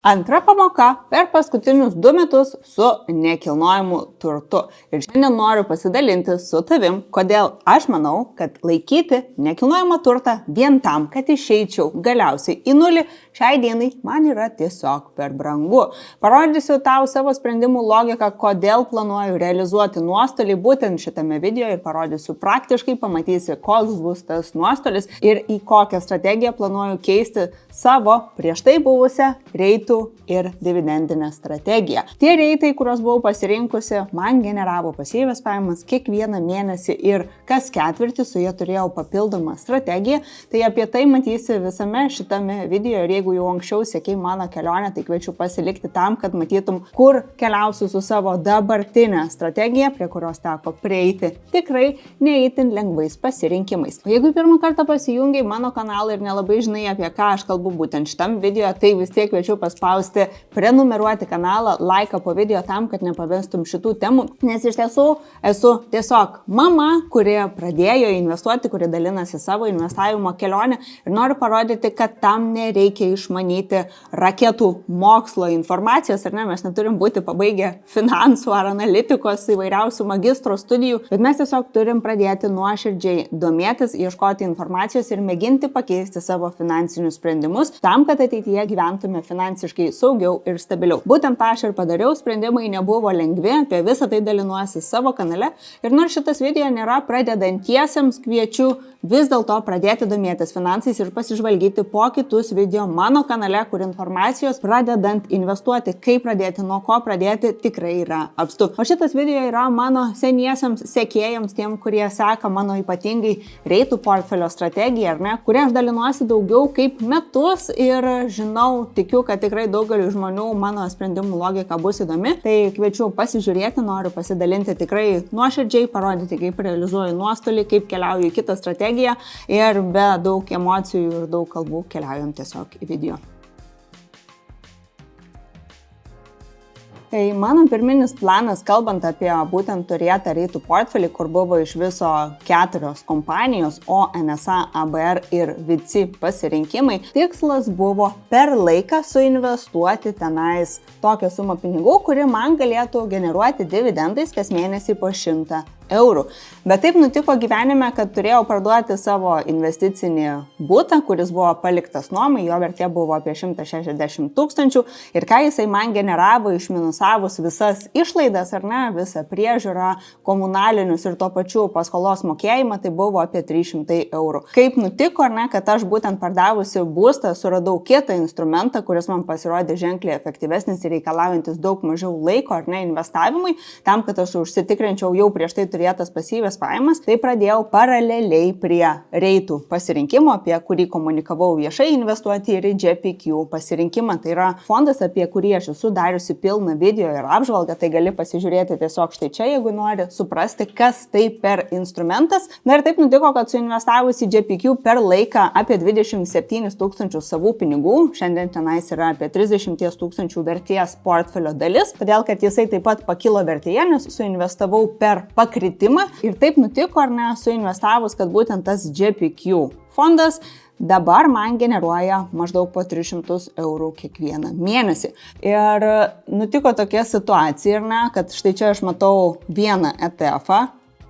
Antra pamoka per paskutinius 2 metus su nekilnojamu turtu. Ir šiandien noriu pasidalinti su tavim, kodėl aš manau, kad laikyti nekilnojamą turtą vien tam, kad išeičiau galiausiai į nulį, šiai dienai man yra tiesiog per brangu. Parodysiu tau savo sprendimų logiką, kodėl planuoju realizuoti nuostolį būtent šitame video ir parodysiu praktiškai, pamatysi, koks bus tas nuostolis ir į kokią strategiją planuoju keisti savo prieš tai buvusią reitų ir dividendinę strategiją. Tie reitai, kuriuos buvau pasirinkusi, man generavo pasyvias pajamas kiekvieną mėnesį ir kas ketvirtį su jie turėjau papildomą strategiją. Tai apie tai matysi visame šitame video ir jeigu jau anksčiau sekei mano kelionę, tai kviečiu pasilikti tam, kad matytum, kur keliausiu su savo dabartinę strategiją, prie kurios teko prieiti tikrai neįtin lengvais pasirinkimais. O jeigu pirmą kartą pasijungiai mano kanalą ir nelabai žinai, apie ką aš kalbu būtent šitam video, tai vis tiek kviečiu paspausti prenumeruoti kanalą, laiką po video tam, kad nepavestum šitų temų, nes iš tiesų esu tiesiog mama, kuri pradėjo investuoti, kuri dalinasi savo investavimo kelionę ir noriu parodyti, kad tam nereikia išmanyti raketų mokslo informacijos, ar ne, mes neturim būti pabaigę finansų ar analitikos įvairiausių magistro studijų, bet mes tiesiog turim pradėti nuoširdžiai domėtis, ieškoti informacijos ir mėginti pakeisti savo finansinius sprendimus tam, kad ateityje gyventume finansiškai saugiau ir stabiliau. Būtent tą aš ir padariau, sprendimai nebuvo lengvi, apie visą tai dalinuosi savo kanale ir nors šitas video nėra pradedantiesiems, kviečiu vis dėlto pradėti domėtis finansais ir pasižvalgyti po kitus video mano kanale, kur informacijos pradedant investuoti, kaip pradėti, nuo ko pradėti, tikrai yra apstu. O šitas video yra mano seniesiams sekėjams, tiem, kurie seka mano ypatingai reitų portfelio strategiją, ar ne, kurie aš dalinuosi daugiau kaip metus ir žinau, tikiu, kad tikrai daugeliu žmonių mano sprendimų logika bus įdomi, tai kviečiu pasižiūrėti, noriu pasidalinti tikrai nuoširdžiai, parodyti, kaip realizuoju nuostolį, kaip keliauju į kitą strategiją ir be daug emocijų ir daug kalbų keliaujam tiesiog į video. Tai mano pirminis planas, kalbant apie būtent turėtą reitų portfelį, kur buvo iš viso 4 kompanijos, o NSA, ABR ir VICI pasirinkimai, tikslas buvo per laiką suinvestuoti tenais tokią sumą pinigų, kuri man galėtų generuoti dividendais kas mėnesį po 100 eurų. Bet taip nutiko gyvenime, kad turėjau parduoti savo investicinį butą, kuris buvo paliktas nuomai, jo vertė buvo apie 160 000 ir ką jisai man generavo išminusavus visas išlaidas, ar ne, visą priežiūrą, komunalinius ir tuo pačiu paskolos mokėjimą, tai buvo apie 300 eurų. Kaip nutiko, ar ne, kad aš būtent pardavusi būstą suradau kitą instrumentą, kuris man pasirodė ženkliai efektyvesnis ir reikalaujantis daug mažiau laiko, ar ne, investavimui, tam, kad aš užsitikrinčiau jau prieš tai turėtas pasyvias pajamas, tai pradėjau paraleliai prie reitų pasirinkimo, apie kurį komunikavau viešai, investuoti ir į JPQ pasirinkimą. Tai yra fondas, apie kurį aš esu dariusi pilną video ir apžvalgą, tai gali pasižiūrėti tiesiog štai čia, jeigu nori suprasti, kas tai per instrumentas. Na ir taip nutiko, kad suinvestavus į JPQ per laiką apie 27 000 savų pinigų, šiandien tenais yra apie 30 000 vertės portfelio dalis, todėl kad jisai taip pat pakilo vertėje, nes suinvestavau per pakritimą. Ir taip nutiko, ar ne, suinvestavus, kad būtent tas JPQ fondas dabar man generuoja maždaug po 300 eurų kiekvieną mėnesį. Ir nutiko tokia situacija, ar ne, kad štai čia aš matau vieną ETF-ą,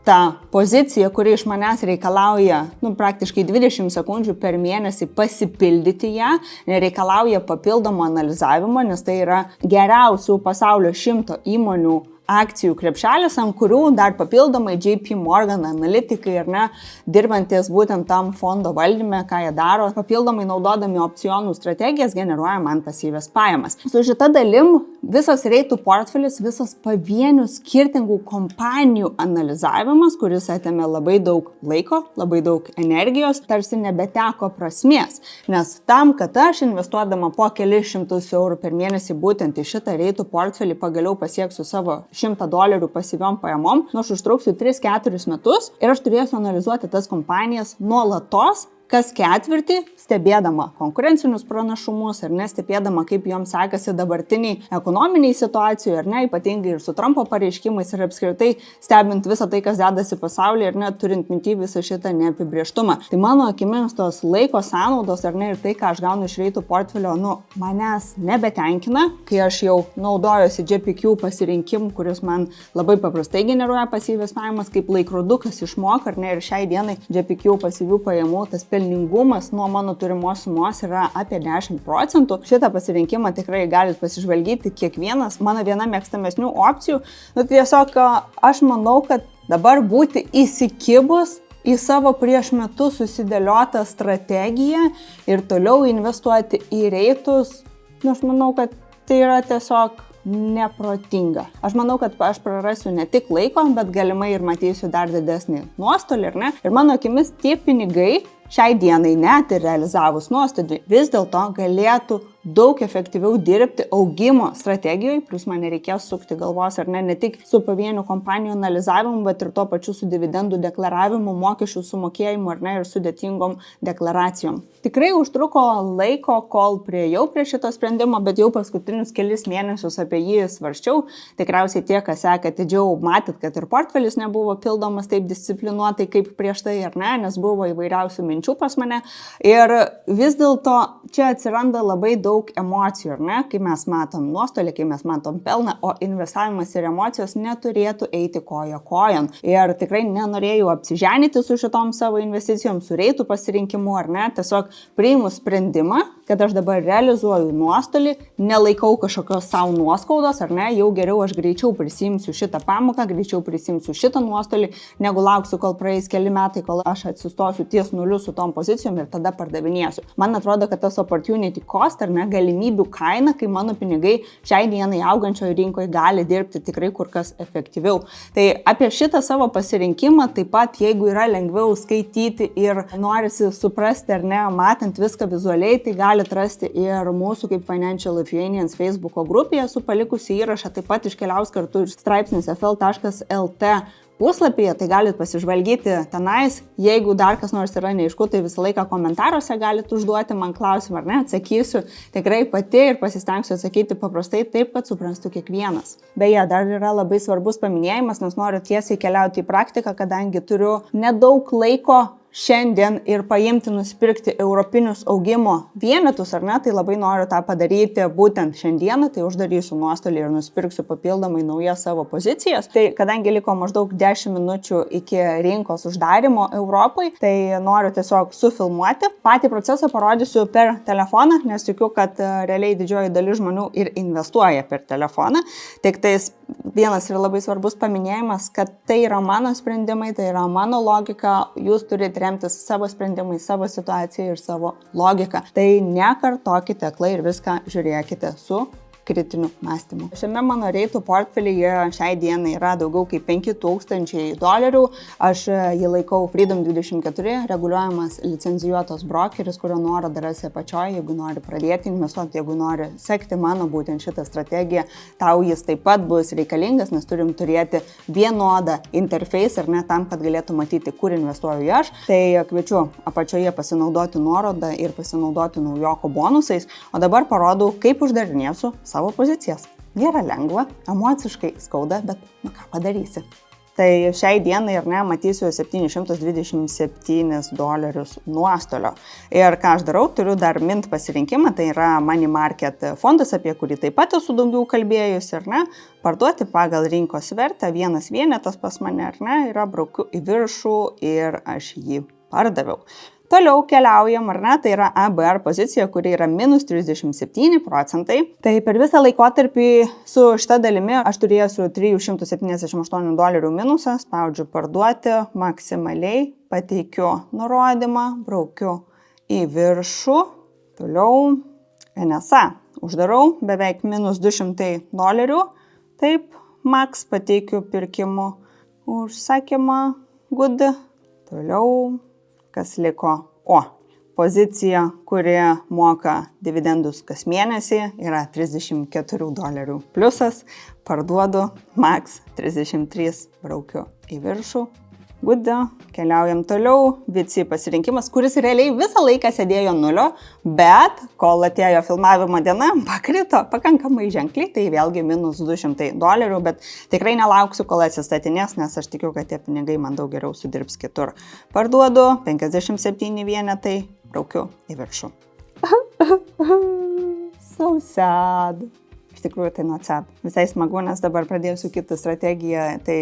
ta pozicija, kuri iš manęs reikalauja praktiškai 20 sekundžių per mėnesį pasipildyti ją, nereikalauja papildomo analizavimo, nes tai yra geriausių pasaulio 100 įmonių akcijų krepšelis, ant kurių dar papildomai JP Morgan analitikai, ar ne, dirbantis būtent tam fondo valdyme, ką jie daro, papildomai naudodami opcionų strategijas, generuoja man pasyvias pajamas. Su šita dalim visas reitų portfelis, visas pavienių skirtingų kompanijų analizavimas, kuris atėmė labai daug laiko, labai daug energijos, tarsi nebeteko prasmės. Nes tam, kad aš investuodama po kelius šimtus eurų per mėnesį būtent į šitą reitų portfelį pagaliau pasieksiu savo $100 pasyviom pajamom, aš užtruksiu 3-4 metus ir aš turėsiu analizuoti tas kompanijas nuolatos kas ketvirtį, stebėdama konkurencinius pranašumus ar nestebėdama, kaip joms sekasi dabartiniai ekonominiai situacijai, ar ne, ypatingai ir su Trumpo pareiškimais ir apskritai stebint visą tai, kas dedasi pasaulyje, ar ne, turint minty visą šitą neapibrėžtumą. Tai mano akimis tos laiko sąnaudos, ar ne, ir tai, ką aš gaunu iš reitų portfelio, manęs nebetenkina, kai aš jau naudojuosi JPQ pasirinkimu, kuris man labai paprastai generuoja pasyvius pajamas, kaip laikrodukas išmoka, ar ne, ir šiai dienai JPQ pasyvių pajamų tas pelningumas nuo mano turimos sumos yra apie 10%. Šitą pasirinkimą tikrai galite pasižvalgyti kiekvienas. Mano viena mėgstamesnių opcijų. Tiesiog aš manau, kad dabar būti įsikibus į savo prieš metus susidėliotą strategiją ir toliau investuoti į reitus, aš manau, kad tai yra tiesiog neprotinga. Aš manau, kad aš prarasiu ne tik laiko, bet galimai ir matysiu dar didesnį nuostolį, ar ne? Ir mano akimis tie pinigai šiai dienai net ir realizavus nuostolį vis dėlto galėtų daug efektyviau dirbti augimo strategijoje, plus man nereikės sukti galvos, ar ne tik su pavienių kompanijų analizavimu, bet ir tuo pačiu su dividendų deklaravimu, mokesčių sumokėjimu, ar ne, ir sudėtingom deklaracijom. Tikrai užtruko laiko, kol priejau prie šito sprendimo, bet jau paskutinius kelis mėnesius apie jį svarsčiau. Tikriausiai tie, kas seka atidžiau, matyt, kad ir portfelis nebuvo pildomas taip disciplinuotai kaip prieš tai, ar ne, nes buvo įvairiausių minčių pas mane. Ir vis dėlto čia atsiranda labai daug emocijų, ar ne, kai mes matom nuostolį, kai mes matom pelną, o investavimas ir emocijos neturėtų eiti koja kojon. Ir tikrai nenorėjau apsiženyti su šitom savo investicijom, su reitų pasirinkimu, ar ne, tiesiog priimu sprendimą, kad aš dabar realizuoju nuostolį, nelaikau kažkokios savo nuoskaudos, ar ne, jau geriau aš greičiau prisimsiu šitą pamoką, greičiau prisimsiu šitą nuostolį, negu lauksiu, kol praeis keli metai, kol aš atsistosiu ties nuliu su tom pozicijom ir tada pardavinėsiu. Man atrodo, kad tas opportunity cost, ar ne, galimybių kaina, kai mano pinigai šiai dienai augančioje rinkoje gali dirbti tikrai kur kas efektyviau. Tai apie šitą savo pasirinkimą, taip pat jeigu yra lengviau skaityti ir norisi suprasti, ar ne, matant viską vizualiai, tai galite rasti ir mūsų kaip Financial Lithuanians Facebook'o grupėje su palikusi įrašą, taip pat iškeliaus kartu ir straipsnis fl.lt puslapyje, tai galite pasižvalgyti tenais. Jeigu dar kas nors yra neaišku, tai visą laiką komentaruose galite užduoti man klausimą, ar ne, atsakysiu tikrai pati ir pasistengsiu atsakyti paprastai taip, kad suprastų kiekvienas. Beje, dar yra labai svarbus paminėjimas, nes noriu tiesiai keliauti į praktiką, kadangi turiu nedaug laiko šiandien ir paimti, nusipirkti europinius augimo vienetus, ar ne, tai labai noriu tą padaryti būtent šiandieną, tai uždarysiu nuostolį ir nusipirksiu papildomai naujas savo pozicijas. Tai kadangi liko maždaug 10 minučių iki rinkos uždarimo Europai, tai noriu tiesiog sufilmuoti. Patį procesą parodysiu per telefoną, nes tikiu, kad realiai didžioji dalis žmonių ir investuoja per telefoną. Tik tais vienas yra labai svarbus paminėjimas, kad tai yra mano sprendimai, tai yra mano logika, jūs turite remtis savo sprendimais, savo situaciją ir savo logiką. Tai nekartokite aklai ir viską žiūrėkite su kritiniu mąstymu. Šiame mano reitų portfelyje šiai dienai yra daugiau kaip $5,000. Aš jį laikau Freedom24, reguliuojamas licencijuotos brokeris, kurio nuorodą rasi apačioje, jeigu nori pradėti investuoti, jeigu nori sekti mano būtent šitą strategiją, tau jis taip pat bus reikalingas, nes turim turėti vienodą interfejsą, ar ne, tam, kad galėtų matyti, kur investuoju aš. Tai kviečiu apačioje pasinaudoti nuorodą ir pasinaudoti naujoko bonusais, o dabar parodau, kaip uždarinėsiu savo pozicijas. Nėra lengva, emociškai skauda, bet ką padarysi. Tai šiai dienai, ar ne, matysiu $727 nuostolio. Ir ką aš darau, turiu dar mint pasirinkimą, tai yra Money Market fondas, apie kurį taip pat esu daugiau kalbėjusi, ar ne, parduoti pagal rinkos vertę, vienas vienetas pas mane, ar ne, yra braukiu į viršų ir aš jį pardaviau. Toliau keliaujam, ar ne, tai yra ABR pozicija, kuri yra minus 37%. Tai per visą laikotarpį su šita dalimi aš turėsiu $378 minusą, spaudžiu parduoti, maksimaliai pateikiu nurodymą, braukiu į viršų, toliau NSA. Uždarau beveik minus $200, taip, max pateikiu pirkimų užsakymą, good, toliau. Kas liko? Pozicija, kuri moka dividendus kas mėnesį, yra $34 pliusas, parduodu, max 33, braukiu į viršų, Gudu, keliaujam toliau. Vici pasirinkimas, kuris realiai visą laiką sėdėjo nulio, bet kol atėjo filmavimo diena, pakrito pakankamai ženkliai, tai vėlgi minus $200, bet tikrai nelauksiu, kol atsistatinės, nes aš tikiu, kad tie pinigai man daug geriau sudirbs kitur. Parduodu, 57 vienetai, braukiu į viršų. So sad. Iš tikrųjų, tai nuo sad. Visai smagu, nes dabar pradėsiu kitą strategiją, tai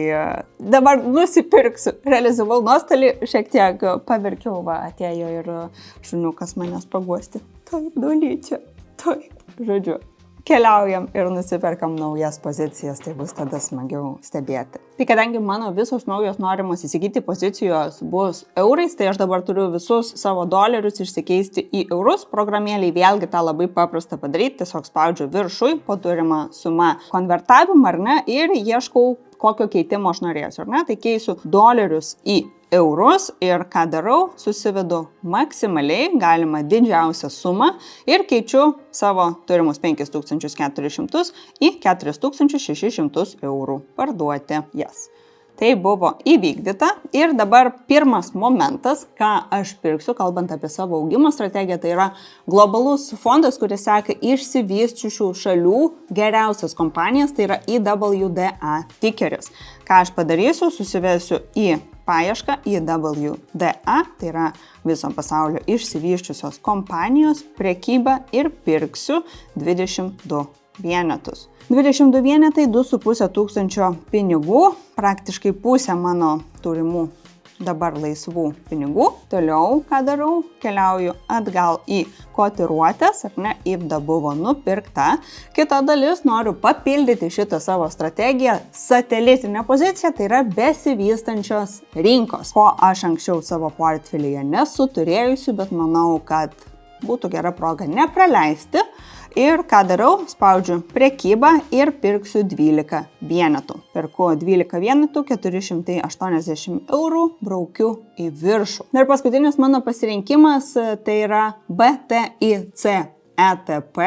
dabar nusipirksiu. Realizavau nuostolį, šiek tiek paverkiau, atėjo ir šuniukas manęs paguosti. Taip, Dulyčia, taip, žodžiu. Keliaujam ir nusiperkam naujas pozicijas, tai bus tada smagiau stebėti. Tai kadangi mano visos naujos norimos įsigyti pozicijos bus eurais, tai aš dabar turiu visus savo dolerius išsikeisti į eurus. Programėlėje vėlgi tą labai paprasta padaryti, tiesiog spaudžiu viršui po turimą sumą konvertavimą, ar ne, ir ieškau, kokio keitimo aš norėsiu, ar ne, tai keisiu dolerius į eurus ir ką darau, susivedu maksimaliai galimą didžiausią sumą ir keičiu savo turimus 5400 į 4600 eurų parduoti jas. Tai buvo įvykdyta ir dabar pirmas momentas, ką aš pirksiu, kalbant apie savo augimo strategiją, tai yra globalus fondas, kuris seka išsivysčiusių šalių geriausias kompanijas, tai yra IWDA tikeris. Ką aš padarysiu, susivesiu į paiešką IWDA, tai yra viso pasaulio išsivysčiusios kompanijos, prekybą ir pirksiu 22 vienetus. 22 vienetai, 2500 pinigų, praktiškai pusė mano turimų dabar laisvų pinigų. Toliau, ką darau, keliauju atgal į kotiruotės, ar ne, IWDA buvo nupirkta. Kita dalis, noriu papildyti šitą savo strategiją, satelitinę poziciją, tai yra besivystančios rinkos, ko aš anksčiau savo portfelyje nesu turėjusi, bet manau, kad būtų gera proga nepraleisti. Ir ką darau, spaudžiu prekybą ir pirksiu 12 vienetų. Perku 12 vienetų, 480 eurų, braukiu į viršų. Ir paskutinis mano pasirinkimas tai yra BTIC ETP,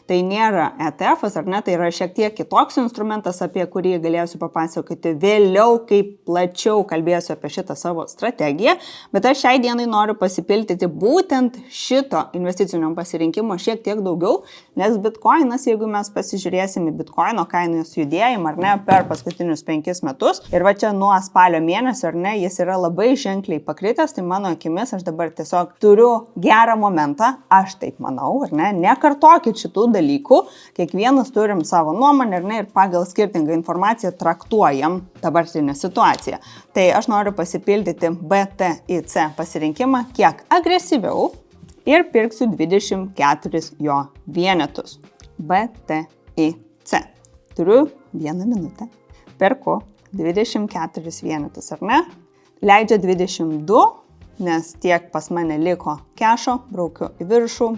tai nėra ETF-as, ar ne, tai yra šiek tiek kitoks instrumentas, apie kurį galėsiu papasakoti vėliau, kaip plačiau kalbėsiu apie šitą savo strategiją, bet aš šiai dienai noriu pasipildyti būtent šito investicinio pasirinkimo šiek tiek daugiau, nes bitkoinas, jeigu mes pasižiūrėsime bitkoino kainos judėjimą, ar ne, per paskutinius 5 metus, ir va čia nuo spalio mėnesio, ar ne, jis yra labai ženkliai pakritęs, tai mano akimis aš dabar tiesiog turiu gerą momentą, aš taip manau, ar ne, nekartokit šitų dalykų, kiekvienas turim savo nuomonę ir pagal skirtingą informaciją traktuojam dabartinę situaciją. Tai aš noriu pasipildyti BTIC pasirinkimą kiek agresyviau ir pirksiu 24 jo vienetus. BTIC. Turiu 1 minutę. Perku 24 vienetus, ar ne? Leidžia 22, nes tiek pas mane liko kešo, braukiu į viršų.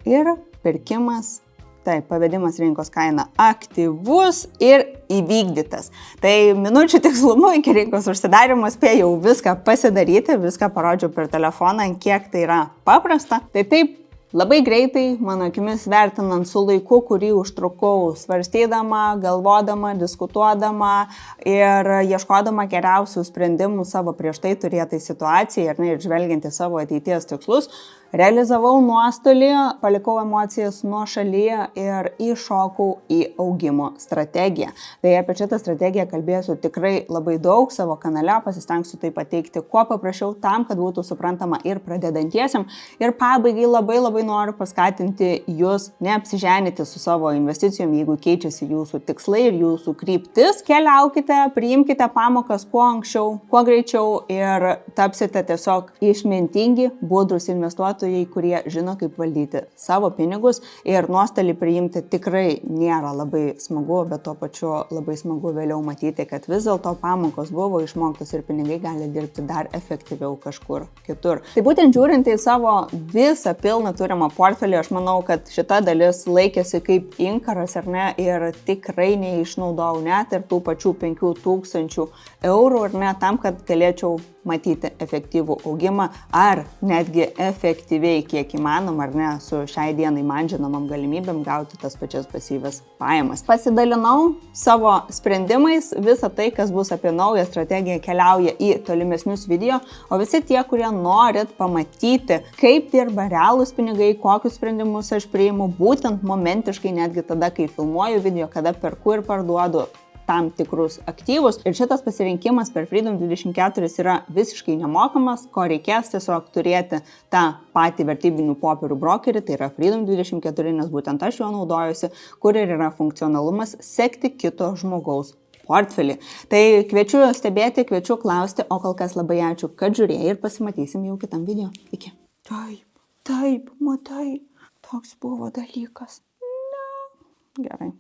Ir pirkimas, tai pavedimas rinkos kaina aktyvus ir įvykdytas. Tai minučių tikslumu iki rinkos užsidarimo spėjau viską pasidaryti, viską parodžiau per telefoną, kiek tai yra paprasta. Tai taip, labai greitai, mano akimis vertinant su laiku, kurį užtrukau svarstydama, galvodama, diskutuodama ir ieškodama geriausių sprendimų savo prieš tai turėtai situacijai ir žvelgiant į savo ateities tikslus, realizavau nuostolį, palikau emocijas nuošalyje ir įšokau į augimo strategiją. Tai apie šitą strategiją kalbėsiu tikrai labai daug savo kanale, pasistengsiu tai pateikti kuo paprasčiau tam, kad būtų suprantama ir pradedantiesiam. Ir pabaigai labai noriu paskatinti jūs neapsiženyti su savo investicijom, jeigu keičiasi jūsų tikslai ir jūsų kryptis. Keliaukite, priimkite pamokas kuo anksčiau, kuo greičiau ir tapsite tiesiog išmintingi, budrūs investuotojai, kurie žino, kaip valdyti savo pinigus ir nuostolį priimti tikrai nėra labai smagu, bet tuo pačiu labai smagu vėliau matyti, kad vis dėlto pamokos buvo išmoktos ir pinigai gali dirbti dar efektyviau kažkur kitur. Tai būtent žiūrint į savo visą pilną turimą portfelį, aš manau, kad šita dalis laikėsi kaip inkaras, ar ne, ir tikrai neišnaudojau net ir tų pačių 5000 eurų, ar ne, tam, kad galėčiau matyti efektyvų augimą ar netgi efektyvų efektyviai, kiek įmanoma, ar ne, su šiai dienai man žinomam galimybėm gauti tas pačias pasyvias pajamas. Pasidalinau savo sprendimais, visa tai, kas bus apie naują strategiją, keliauja į tolimesnius video, o visi tie, kurie norit pamatyti, kaip dirba realūs pinigai, kokius sprendimus aš priimu, būtent momentiškai, netgi tada, kai filmuoju video, kada perku ir parduodu tam tikrus aktyvus. Ir šitas pasirinkimas per Freedom24 yra visiškai nemokamas, ko reikės tiesiog turėti tą patį vertybinių popierių brokerį, tai yra Freedom24, nes būtent aš jo naudojusi, kur ir yra funkcionalumas sekti kito žmogaus portfelį. Tai kviečiu stebėti, kviečiu klausti, o kol kas labai ačiū, kad žiūrėjai ir pasimatysim jau kitam video. Iki. Taip, matai, toks buvo dalykas. Ne. Gerai.